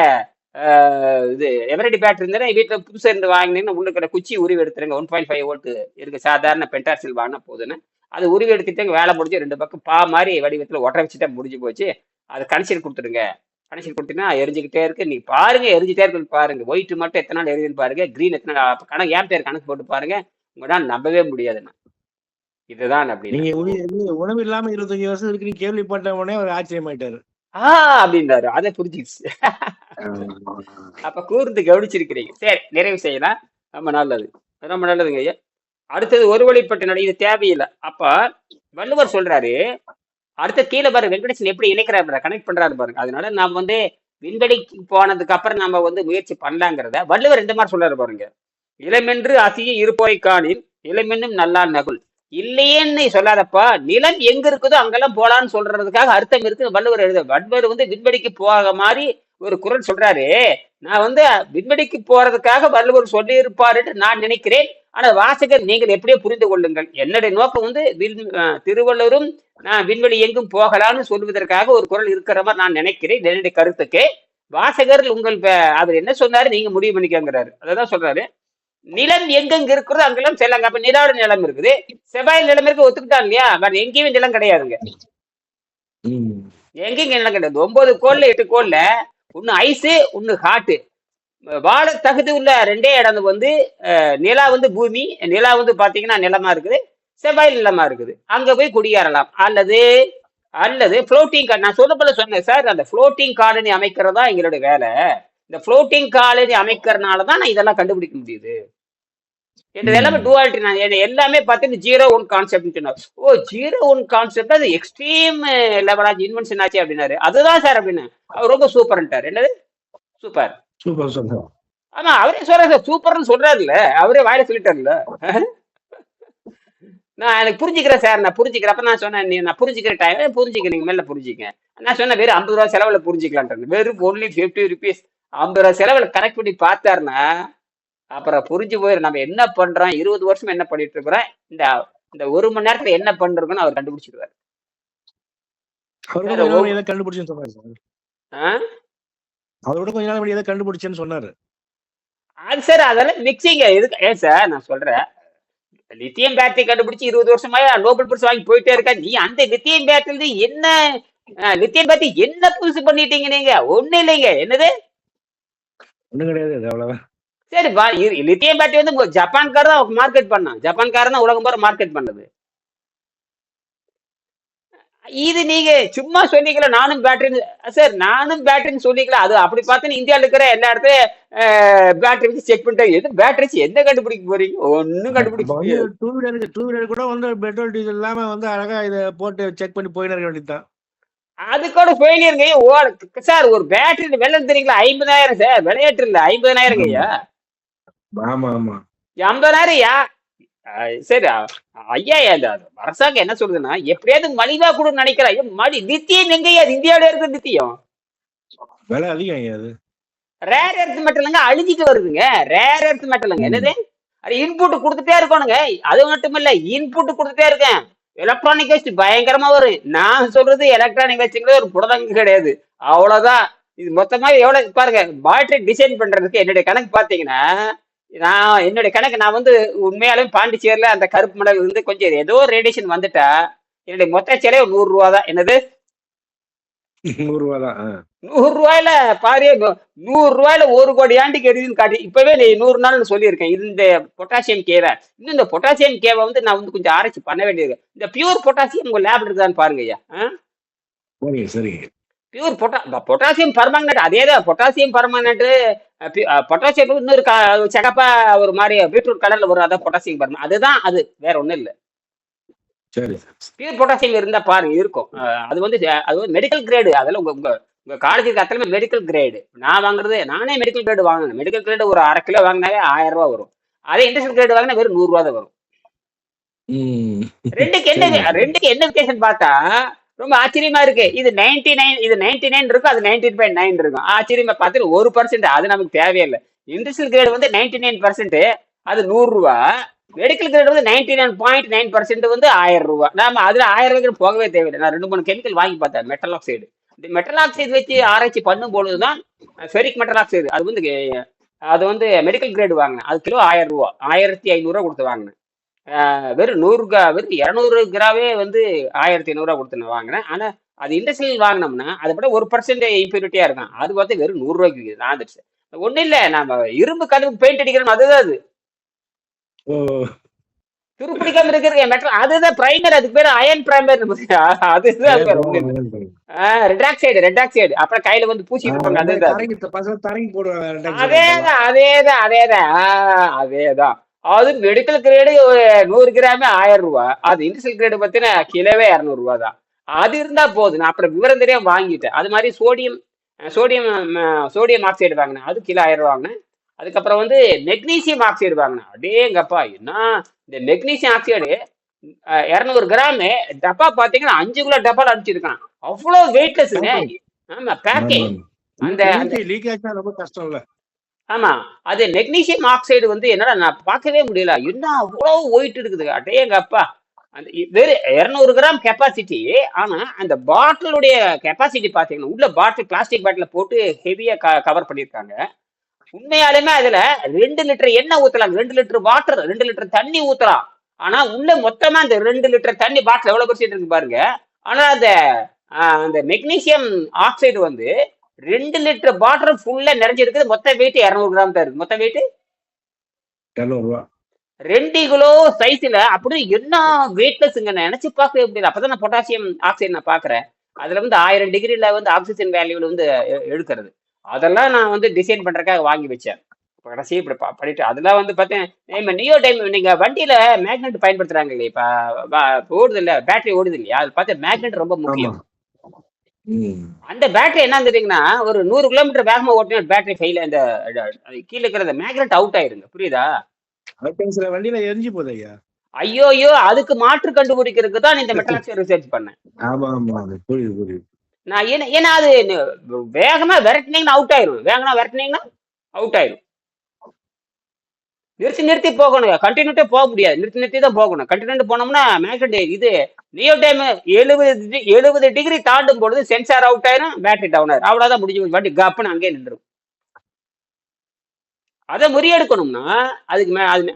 இது எவரடி பேட்டரி இருந்தா வீட்டுல புதுசா இருந்து வாங்கினீங்கன்னா உள்ளுக்கிற குச்சி உருவி எடுத்துருங்க. 1.5 வோல்ட் இருக்கு சாதாரண பென்டாசில் வாங்கினா போதுன்னு அது உருவி எடுத்துட்டு வேலை முடிஞ்சு 2 பக்கம் மாதிரி வடிவத்துல ஒட்ட வச்சுட்டா முடிஞ்சு போச்சு. அது கனெக்ஷன் கொடுத்துருங்க. கனெக்ஷன் கொடுத்தீங்கன்னா எரிஞ்சுக்கிட்டே இருக்கு. நீ பாருங்க, எரிஞ்சுட்டே இருக்குன்னு பாருங்க. ஒயிட் மட்டும் எத்தனை நாள் எரியுதுன்னு பாருங்க, கிரீன் எத்தனை நாள் கணக்கு, ஏன் பேர் கணக்கு போட்டு பாருங்க. உங்களால் நம்பவே முடியாதுண்ணா. இதுதான் அப்படின்னு நீங்க உணவு இல்லாம 25 வருஷம் இருக்கு கேள்விப்பட்ட உடனே அவர் ஆச்சரியமாயிட்டாரு. அப்படின்னாரு. அதை புரிஞ்சுக்கிச்சு. அப்ப கூர்ந்து கவனிச்சிருக்கிறீங்க. சரி, நிறைவு செய்யலாம். ரொம்ப நல்லது, ரொம்ப நல்லதுங்க ஐயா. அடுத்தது ஒரு வழிப்பட்ட நடை. இது தேவையில்லை. அப்ப வள்ளுவர் சொல்றாரு, அடுத்த கீழே பாரு வெங்கடேசன் எப்படி இணைக்கிறாரு, கனெக்ட் பண்றாரு பாருங்க. அதனால நாம வந்து விண்வெளிக்கு போனதுக்கு அப்புறம் நம்ம வந்து முயற்சி பண்ணலாங்கிறத வள்ளுவர் இந்த மாதிரி சொல்றாரு பாருங்க. இளமென்று அசிய இருப்போய் காணில் இளமென்னும் நல்லா நகுல். இல்லையேன்னு சொல்லாதப்பா, நிலம் எங்க இருக்குதோ அங்கெல்லாம் போலான்னு சொல்றதுக்காக அர்த்தம் இருக்கு. வள்ளுவர் வந்து விண்வெளிக்கு போக மாதிரி ஒரு குரல் சொல்றாரு. நான் வந்து விண்வெளிக்கு போறதுக்காக வள்ளுவர் சொல்லி இருப்பாருன்னு நான் நினைக்கிறேன். ஆனா வாசகர் நீங்கள் எப்படியோ புரிந்து கொள்ளுங்கள். என்னுடைய நோக்கம் வந்து திருவள்ளுவரும் நான் விண்வெளி எங்கும் போகலான்னு சொல்வதற்காக ஒரு குரல் இருக்கிற மாதிரி நான் நினைக்கிறேன். என்னுடைய கருத்துக்கு வாசகர் உங்கள் அவர் என்ன சொன்னாரு நீங்க முடிவு பண்ணிக்கங்கிறாரு. அதான் சொல்றாரு. நிலம் எங்கெங்க இருக்கிறதோ அங்கெல்லாம் செல்லாங்க. அப்ப நிலாவோட நிலம் இருக்குது, செவ்வாயில் நிலம் இருக்கு, ஒத்துக்கிட்டான் இல்லையா? வேற எங்கேயுமே நிலம் கிடையாதுங்க. எங்கேயும் நிலம் கிடையாது. 9 கோள்ல 8 கோள்ல ஒண்ணு ஐஸ், ஒண்ணு ஹாட்டு. வாழ தகுதி உள்ள ரெண்டே இடம் வந்து நிலா வந்து பூமி, நிலா வந்து பாத்தீங்கன்னா நிலமா இருக்குது, செவ்வாய் நிலமா இருக்குது. அங்க போய் குடியேறலாம். அல்லது அல்லது ஃப்ளோட்டிங் நான் சொல்ல போல சொன்னேன் சார், அந்த ஃப்ளோட்டிங் காலனி அமைக்கிறதா எங்களுடைய வேலை. இந்த ஃப்ளோட்டிங் காலனி அமைக்கிறதுனால தான் நான் இதெல்லாம் கண்டுபிடிக்க முடியுது. என்னது எல்லாமே ம். டூவாலிட்டி. நான் எல்லாமே பார்த்துட்டு 0-1 கான்செப்ட் சொன்னார். ஓ 0-1 கான்செப்ட் அது எக்ஸ்ட்ரீம் லெவலாச்சு இன்வென்ஷன் ஆச்சு அப்படின்னாரு. அதுதான் சார் அப்படின்னு. அவர் ரொம்ப சூப்பர்ன்ட்டார். என்னது சூப்பர். Super super. ஆமா அவரே சொல்றாரு சார், சூப்பர்னு சொல்றாருல்ல, அவரே வாயில சொல்லிட்டாருல்ல. நான் எனக்கு புரிஞ்சுக்கிறேன் சார், நான் புரிஞ்சுக்கிறேன். அப்ப நான் சொன்னேன், நான் புரிஞ்சுக்கிற டைம் புரிஞ்சுக்க, நீங்க மேல புரிஞ்சுக்க. நான் சொன்னேன் வெறும் 50 ரூபா செலவுல புரிஞ்சுக்கலான்ட்டு. வெறும் ஒன்லி 50 ருபீஸ் 50 ரூபா செலவுல கனெக்ட் பண்ணி பார்த்தாருன்னா அப்புறம் புரிஞ்சு போயிரு நம்ம என்ன பண்றோம், 20 வருஷம் என்ன பண்ணிட்டு இருக்கிறோம், இந்த இந்த 1 மணி நேரத்துல என்ன பண்றோம்னு அவர் கண்டுபிடிச்சிருவாரு. அவரோட சார் கொஞ்ச நாள் முன்னாடி கண்டுபிடிச்சேன்னு சொன்னாரு சார். அவரோட கொஞ்ச நாள் முன்னாடி கண்டுபிடிச்சேன்னு சொன்னாரு. அது சார் அதெல்லாம் மிக்சிங்க. எதுக்கு ஏன் சார் நான் சொல்றேன், லித்தியம் பேட்டரி கண்டுபிடிச்சு 20 வருஷமா நோபல் பரிசு வாங்கி போயிட்டே இருக்கா. நீ அந்த லித்தியம் பேட்டரி என்ன லித்தியம் பேட்டரி என்ன புதுசு பண்ணிட்டீங்க நீங்க? ஒண்ணு இல்லைங்க. என்னது ஒண்ணும் கிடையாது, அது அவ்வளவுதான். சரி லித்தியம் பேட்டரி வந்து ஜப்பான்கார தான் மார்க்கெட் பண்ணான். ஜப்பான்காரன் தான் உலகம் பூரா மார்க்கெட் பண்ணது. இது நீங்க சும்மா சொன்னீங்களா நானும் பேட்டரி சார், நானும் பேட்டரின்னு சொல்லிக்கலாம். அது அப்படி பார்த்தா இந்தியாவில் இருக்கிற எல்லா இடத்துலயும் பேட்டரி வச்சு செக் பண்ணிட்டு எது பேட்டரி வச்சு எந்த கண்டுபிடிக்க போறீங்க? ஒன்னும் கண்டுபிடிக்க முடியாது. டூ வீலர் கூட வந்து பெட்ரோல் டீசல் இல்லாம வந்து அழகா இதை போட்டு செக் பண்ணி போயின்னு இருக்க வேண்டியதுதான். அது கூட ஃபெயிலியருங்க சார். ஒரு பேட்டரி விலை தெரியுங்களா? 50,000 சார். விளையாட்டு இல்ல, 50,000 ஐயா. ஆமா ஆமா 50,000 சரி ஐயா. அரசாங்கம் என்ன சொல்றதுன்னா எப்படியாவது மலிவா கூட நினைக்கிறேன். மலி நித்தியம் எங்கய்யா? இந்தியாவில இருக்கிற நித்தியம் விலை அதிகம் ஐயா. அது ரேர் எர்த் மெட்டலுங்க, அழிஞ்சிட்டு வருதுங்க. ரேர் எர்த் மெட்டலுங்க. என்னது அது இன்புட் கொடுத்துட்டே இருக்கணுங்க. அது மட்டும் இல்ல, இன்புட் கொடுத்துட்டே இருக்கேன். எலக்ட்ரானிக் வேஸ்ட் பயங்கரமா வரும். நான் சொல்றது எலக்ட்ரானிக் வேஸ்ட்ங்கிறது ஒரு புடதங்க கிடையாது. அவ்வளவுதான். இது மொத்தமா எவ்வளவு பாருங்க. பேட்டரி டிசைன் பண்றதுக்கு என்னுடைய கணக்கு பாத்தீங்கன்னா, என்னுடைய கணக்கு நான் வந்து உண்மையாலும் பாண்டிச்சேரியில அந்த கருப்பு மணல் வந்து கொஞ்சம் ஏதோ ரேடியேஷன் வந்துட்டா என்னுடைய மொத்த செலவு 100 ரூபா தான். என்னது 100 ரூபா தான். 100 ரூபாயில பாரு, 100 ரூபாயில 1 கோடி ஆண்டுக்கு எரியுதுன்னு காட்டி இப்பவே நீ 100 நாள் சொல்லியிருக்கேன். இந்த பொட்டாசியம் கேவை இன்னும் இந்த பொட்டாசியம் கேவை வந்து நான் வந்து கொஞ்சம் ஆராய்ச்சி பண்ண வேண்டியது. இந்த பியூர் பொட்டாசியம் உங்க லேப்ல இருக்குதான்னு பாருங்க ஐயா. சரி சரி. பியூர் பொட்டாசியம் பர்மனன்ட் அதேதான். பொட்டாசியம் பர்மனன்ட் பொட்டாசியம் இன்னொரு சகப்பா ஒரு மாதிரி பீட்ரூட் கலர்ல வரும். அதான் பொட்டாசியம் பர்மனன்ட். அதுதான் அது, வேற ஒண்ணும் இல்ல. சரி. பியூர் பொட்டாசியம் இருந்தா பாருங்க இருக்கும். அது வந்து மெடிக்கல் கிரேடு. அதெல்லாம் உங்க உங்க உங்க காலேஜுக்கு அத்தனை மெடிக்கல் கிரேடு. நான் வாங்குறது நானே மெடிக்கல் கிரேடு வாங்கினேன். மெடிக்கல் கிரேடு ஒரு 1/2 கிலோ வாங்கினாவே 1000 ரூபா வரும். அதே இண்டஸ்ட்ரியல் கிரேடு வாங்கினா வெறும் 100 ரூபா தான் வரும். ரெண்டுக்கு என்ன வித்தியாசம் பார்த்தா ரொம்ப ஆச்சரியமா இருக்கு. இது 99, இது 99 இருக்கும், அது 19.9 இருக்கும். ஆச்சரியமா பார்த்து 1%. அது நமக்கு தேவையில்லை. இண்டஸ்ட்ரியல் கிரேடு வந்து 99%, அது 100 ரூபா. மெடிக்கல் கிரேட் வந்து 99.9% வந்து 1000 ரூபா. நாம அதுல 1000 ரூபாய்க்கு போகவே தேவையில்லை. நான் 2-3 கெமிக்கல் வாங்கி பார்த்தேன். Metal oxide. இந்த மெட்டல் ஆக்சைடு வச்சு ஆராய்ச்சி பண்ணும் பொழுதுதான் ஃபெரிக் மெட்டல் ஆக்சைடு அது வந்து மெடிக்கல் கிரேடு வாங்கினேன். அது கிலோ 1000 ரூபா, 1500 ரூபா கொடுத்து வாங்கினேன். வெறும் 200 கிராமே வந்து 1500 ரூபா கொடுத்து நான் வாங்கினேன். ஆனா அது இண்டஸ்ட்ரியல் வாங்கினோம்னா அதை விட 1% இம்பியூரிட்டியா இருக்கும். அது பார்த்து வெறும் 100 ரூபாய்க்கு விக்குது. நான் ஒண்ணும் இல்ல, நம்ம இரும்பு கதவுக்கு பெயிண்ட் அடிக்கிறோம், அதுதான் அது. துருப்பிடிக்காம இருக்கிறது மெட்டல், அதுதான் பிரைமர். அதுக்கு பேரு அயன் பிரைமர். அதுதான் ரெட் ஆக்சைடு. அப்புறம் கையில வந்து பூச்சி இருப்பாங்க. அதேதான். அது மெடிக்கல் கிரேடு 100 கிராமே 1000 ரூபா. அது இண்டஸ்ட்ரியல் கிரேடு பத்தின கிலோவே 200 ரூபா தான். அது இருந்தா போதும். நான் அப்புறம் விவரம் தெரியாம வாங்கிட்டேன். அது மாதிரி சோடியம் ஆக்சைடு வாங்கினேன். அது கிலோ 1000 ரூபா வாங்கினேன். அதுக்கப்புறம் வந்து மெக்னீசியம் ஆக்சைடு வாங்கினேன். அடேங்கப்பா, என்ன இந்த மெக்னீசியம் ஆக்சைடு 200 கிராமு டப்பா பாத்தீங்கன்னா 5 கிலோ டப்பால அடிச்சிருக்கான். அவ்வளவு வெயிட்லெஸ்ங்க. ஆமா, பேக்கிங் அந்த ரொம்ப கஷ்டம் இல்ல. ஆமா, அது மெக்னீசியம் ஆக்சைடு வந்து என்னடா நான் பார்க்கவே முடியல, என்ன அவ்வளவு ஒயிட் இருக்குது. அடேங்கப்பா, அந்த வெறும் 200 கிராம் கெப்பாசிட்டி. ஆனா அந்த பாட்டிலுடைய கெப்பாசிட்டி பாத்தீங்கன்னா உள்ள பாட்டில் பிளாஸ்டிக் பாட்டில போட்டு ஹெவியா கவர் பண்ணிருக்காங்க. உண்மையாலுமே அதுல 2 லிட்டர் எண்ணெய் ஊத்தலாம், 2 லிட்டர் வாட்டர், 2 லிட்டர் தண்ணி ஊத்தலாம். ஆனா உள்ள மொத்தமா அந்த 2 லிட்டர் தண்ணி பாட்டில் எவ்வளவு பெருசு இருக்கு பாருங்க. ஆனா அந்த மெக்னீசியம் ஆக்சைடு வந்து 2 லிட்டர் பாட்டில் ஃபுல்லா நிறைஞ்சிருக்குது. மொத்த வெயிட் 200 கிராம் தான் இருக்கு. மொத்த வெயிட் 200 ரூபா. 2 கிலோ சைஸ்ல அப்படியே என்ன வெயிட்லெஸ்ங்க, நினைச்சு பார்க்கவே முடியல. அப்பதான் நான் பொட்டாசியம் ஆக்சைடு நான் பாக்குறேன். அதுல வந்து 1000 டிகிரில வந்து ஆக்சிஜன் வேல்யூல வந்து எடுக்கிறது. அதெல்லாம் நான் வந்து டிசைன் பண்றதுக்காக வாங்கி வச்சேன். கடைசி இப்படி பண்ணிட்டு அதெல்லாம் வந்து பார்த்தேன். நியோ டைம் நீங்க வண்டியில மேக்னெட் பயன்படுத்துறாங்க இல்லையா? இப்ப ஓடுது இல்ல, பேட்டரி ஓடுது இல்லையா? அது பார்த்து மேக்னெட் ரொம்ப ஆமா. முக்கியம். ம். அந்த பேட்டரி என்ன தெரியுங்கன்னா, ஒரு 100 கிலோமீட்டர் வேகமா ஓட்டினா பேட்டரி ஃபெயில், அந்த கீழே இருக்கிற மேக்னெட் அவுட் ஆயிருங்க. புரியுதா? அதுக்கு சில வண்டியில எரிஞ்சு போகுது ஐயா. ஐயோ, அதுக்கு மாற்று கண்டுபிடிக்கிறதுக்கு தான் இந்த மெட்டலாக்சைடு ரிசர்ச் பண்ணேன். ஆமா ஆமா, அது புரியுது புரியுது. நான் ஏன்னா அது வேகமா விரட்டினீங்கன்னா அவுட் ஆயிரும். வேகமா விரட்டினீங்கன்னா அவுட் ஆயிரும். நிறுத்தி போகணும். கண்டினியூட்டே போக முடியாது. நிறுத்தி தான் போகணும். கண்டினியூ போனோம்னா மேக்னெட் இது நியோ டைம் 70 டிகிரி தாண்டும் பொழுது சென்சார் அவுட் ஆயிரும், பேட்டரி டவுன் ஆயிரும். அவ்வளவுதான் முடிஞ்சு போச்சு. வண்டி கப்புன்னு அங்கேயே நின்றுடும். அதை முறியடிக்கணும்னா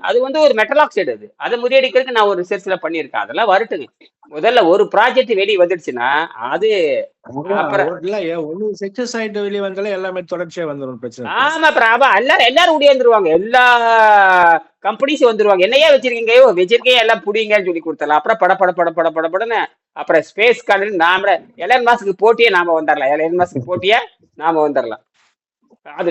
அது வந்து ஒரு மெட்டல் ஆக்சைடு. அதை முறியடிக்கிறதுக்கு நான் ஒரு ரிசர்ச்ல பண்ணியிருக்கேன். அதெல்லாம் வரட்டுங்க. முதல்ல ஒரு ப்ராஜெக்ட் வெளியே வந்துடுச்சுன்னா அது அப்புறம் இல்ல ஐயா, ஒண்ணு சக்சஸ் ஆயிட்டு வெளியே வந்தாலே எல்லாமே தொடர்ச்சியா வந்துடும், பிரச்சனை இருக்காது. ஆமா. அப்புறம் எல்லாரும் உடையாந்துருவாங்க. எல்லா கம்பெனிஸும் வந்துருவாங்க. என்னையா வச்சிருக்கீங்க? வச்சிருக்கேன் எல்லாம் புடிங்கன்னு சொல்லி கொடுத்தலாம். அப்புறம் படன்னு அப்புறம் ஸ்பேஸ் கார்டு நாம எலன் மாஸ்க்கு போட்டியே நாம வந்துடலாம். எலன் மாஸ்க்கு போட்டியே நாம வந்துடலாம். அது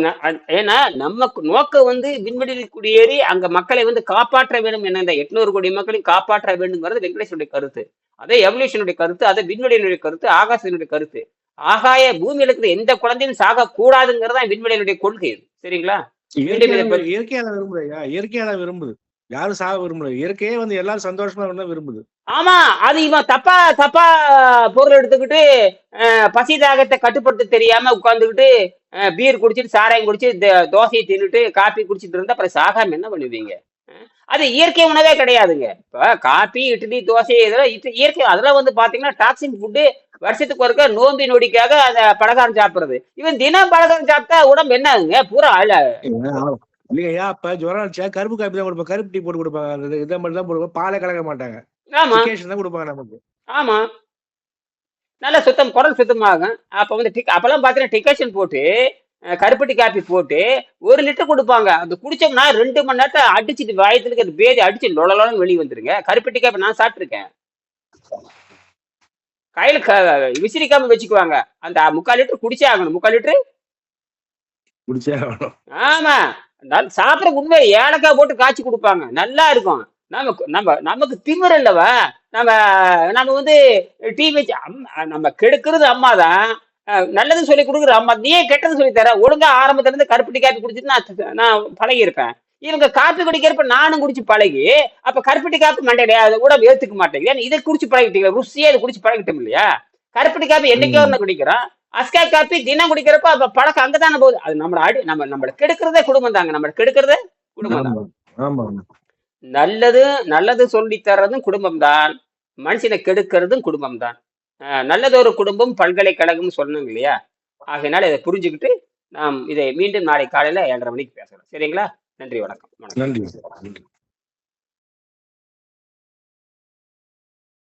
ஏன்னா நம்ம நோக்கம் வந்து விண்வெளியில் குடியேறி அங்க மக்களை வந்து காப்பாற்ற வேண்டும் என, இந்த 800 கோடி மக்களையும் காப்பாற்ற வேண்டும்ங்கிறது வெங்கடேஷனுடைய கருத்து. அதே எவல்யூஷனுடைய கருத்து, அதே விண்வெளியினுடைய கருத்து, ஆகாசனுடைய கருத்து. ஆகாய பூமியில இருக்கிற எந்த குழந்தையும் சாக கூடாதுங்கிறதா விண்வெளியினுடைய கொள்கை. சரிங்களா? இயற்கையால விரும்புது ஐயா, இயற்கையால விரும்புது. யாரும் சாக விரும்பல. இயற்கையே வந்து எல்லாரும் சந்தோஷமா இருந்தா விரும்புது. ஆமா. அது இவன் தப்பா பொருள் எடுத்துக்கிட்டு பசி தாகத்தை கட்டுப்படுத்த தெரியாம உட்கார்ந்துக்கிட்டு பீர் குடிச்சிட்டு, சாராயம் குடிச்சு, தோசையை தின்னுட்டு, காப்பி குடிச்சிட்டு இருந்தா அப்புறம் சாகாம என்ன பண்ணுவீங்க? அது இயற்கை உணவே கிடையாதுங்க. இப்ப காப்பி, இட்லி, தோசை இதெல்லாம் இயற்கை. அதெல்லாம் வந்து பாத்தீங்கன்னா டாக்ஸின் ஃபுட்டு. வருஷத்துக்கு ஒருக்க நோம்பி நொடிக்காக அந்த பலகாரம் சாப்பிடுறது. இவன் தினம் பலகாரம் சாப்பிட்டா உடம்பு என்ன ஆகுங்க? பூரா இல்லையா? அப்ப ஜுரம் அடிச்சா கருப்பு காப்பி தான் கொடுப்பாங்க, கருப்பு டீ போட்டு கொடுப்பாங்க, இதை மட்டும் தான் போடுவாங்க, பாலை கலக்க மாட்டாங்க. ஆமா தான் கொடுப்பாங்க நமக்கு. ஆமா. நல்ல சுத்தம், குரல் சுத்தமாகும். அப்ப வந்து அப்பெல்லாம் பாத்தீங்கன்னா டிகாஷன் போட்டு, கருப்பட்டி காப்பி போட்டு 1 லிட்டர் கொடுப்பாங்க. அது குடிச்சோம்னா 2 மணி நேரத்தை அடிச்சுட்டு வயத்துல பேதி அடிச்சு லொலன்னு வெளியே வந்துருங்க. கருப்பட்டி காப்பி நான் சாப்பிட்டுருக்கேன். கையில விசிறிக்காம வச்சுக்குவாங்க. அந்த 3/4 லிட்டர் குடிச்சே ஆகணும். 3/4 லிட்டர் குடிச்சே ஆகணும். ஆமா. சாப்பிட உண்மை ஏலக்காய் போட்டு காய்ச்சி கொடுப்பாங்க. நல்லா இருக்கும். நமக்கு திமிர் இல்லவா? நம்ம வந்து டீ வச்சு நம்ம கெடுக்கிறது அம்மா தான். நல்லது சொல்லி கொடுக்குற அம்மா. நீயே கெட்டது சொல்லி தர. ஒழுங்கா ஆரம்பத்துல இருந்து கருப்பட்டி காப்பி குடிச்சிட்டு நான் பழகி இருப்பேன். இவங்க காப்பி குடிக்கிறப்ப நானும் குடிச்சு பழகி, அப்ப கருப்பட்டி காப்பி மண்டையா அதை கூட ஏத்துக்க மாட்டேங்க. இதை குடிச்சு பழகிட்டீங்க, ருசியா இதை குடிச்சு பழகிட்டோம் இல்லையா? கருப்பட்டி காப்பி என்னைக்கோ ஒண்ணு குடிக்கிறோம். அஸ்கா காப்பி தினம் குடிக்கிறப்ப அப்ப பழக்கம் அங்கதானே போகுது. அது நம்மளை கெடுக்கிறதே குடும்பம் தாங்க. நம்மளை கெடுக்கிறதே குடும்பம் தான். நல்லது சொல்லி தர்றதும் குடும்பம் தான். மனுஷனை கெடுக்கிறதும் குடும்பம் தான். நல்லது ஒரு குடும்பம் பல்கலைக்கழகம் சொன்னாங்க இல்லையா? ஆகையினால இதை புரிஞ்சுக்கிட்டு நாம் இதை மீண்டும் நாளை காலையில 7:30 மணிக்கு பேசலாம். சரிங்களா? நன்றி, வணக்கம். நன்றி.